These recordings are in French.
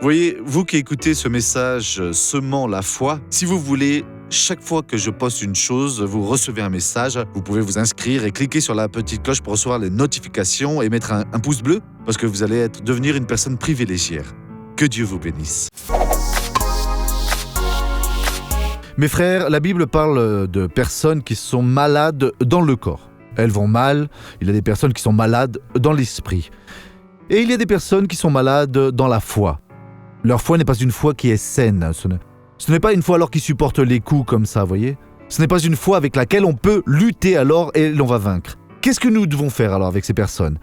Voyez, vous qui écoutez ce message semant la foi, si vous voulez, chaque fois que je poste une chose, vous recevez un message, vous pouvez vous inscrire et cliquer sur la petite cloche pour recevoir les notifications et mettre un pouce bleu parce que vous allez devenir une personne privilégiée. Que Dieu vous bénisse. Mes frères, la Bible parle de personnes qui sont malades dans le corps. Elles vont mal, il y a des personnes qui sont malades dans l'esprit. Et il y a des personnes qui sont malades dans la foi. Leur foi n'est pas une foi qui est saine. Ce n'est pas une foi alors qui supporte les coups comme ça, voyez. Ce n'est pas une foi avec laquelle on peut lutter alors et l'on va vaincre. Qu'est-ce que nous devons faire alors avec ces personnes ?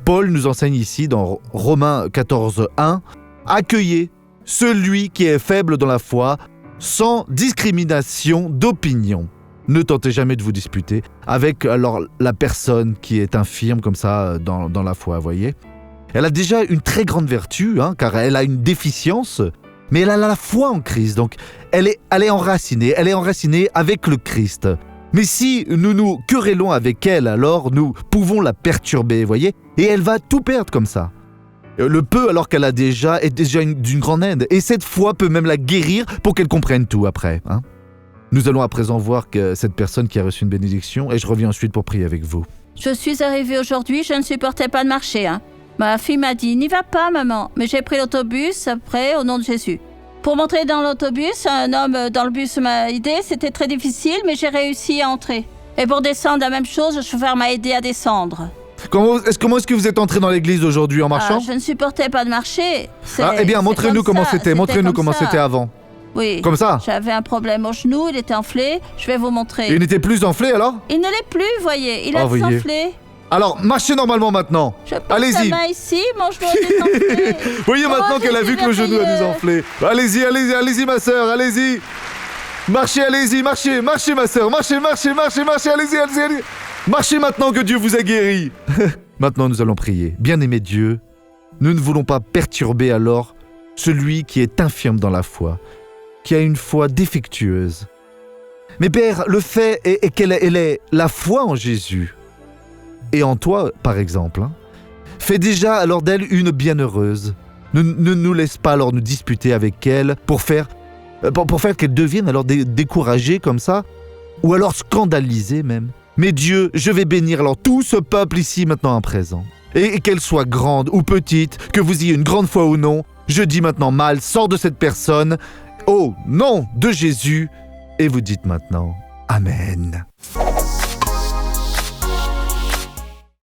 Paul nous enseigne ici dans Romains 14, 1 « Accueillez celui qui est faible dans la foi sans discrimination d'opinion. Ne tentez jamais de vous disputer avec alors la personne qui est infirme comme ça dans la foi, voyez. Elle a déjà une très grande vertu, car elle a une déficience, mais elle a la foi en Christ, donc elle est enracinée avec le Christ. Mais si nous nous querellons avec elle, alors nous pouvons la perturber, voyez, et elle va tout perdre comme ça. Le peu alors qu'elle a déjà est déjà d'une grande aide, et cette foi peut même la guérir pour qu'elle comprenne tout après. Nous allons à présent voir que cette personne qui a reçu une bénédiction, et je reviens ensuite pour prier avec vous. Je suis arrivée aujourd'hui, je ne supportais pas de marcher. Ma fille m'a dit « N'y va pas, maman », mais j'ai pris l'autobus après, au nom de Jésus. Pour monter dans l'autobus, un homme dans le bus m'a aidé, c'était très difficile, mais j'ai réussi à entrer. Et pour descendre, la même chose, le chauffeur m'a aidé à descendre. Comment est-ce que vous êtes entré dans l'église aujourd'hui en marchant ? Je ne supportais pas de marcher. Eh bien, montrez-nous comment c'était, comment c'était avant. Oui, comme ça. J'avais un problème au genou, il était enflé, je vais vous montrer. Et il n'était plus enflé alors ? Il ne l'est plus, voyez, il a enflé. Alors, marchez normalement maintenant. Je pose la main ici, mon genou est désenflé. Voyez maintenant qu'elle a vu que le genou a désenflé. Allez-y ma sœur, allez-y. Marchez, allez-y, marchez ma sœur, marchez, allez-y. Marchez maintenant que Dieu vous a guéri. Maintenant nous allons prier. Bien-aimé Dieu, nous ne voulons pas perturber alors celui qui est infirme dans la foi, qui a une foi défectueuse. Mais Père, le fait est qu'elle ait la foi en Jésus. Et en toi, par exemple, fais déjà alors d'elle une bienheureuse. Ne nous laisse pas alors nous disputer avec elle pour faire qu'elle devienne alors découragée comme ça, ou alors scandalisée même. Mais Dieu, je vais bénir alors tout ce peuple ici maintenant à présent. Et qu'elle soit grande ou petite, que vous ayez une grande foi ou non, je dis maintenant mal, sors de cette personne, au nom de Jésus, et vous dites maintenant Amen.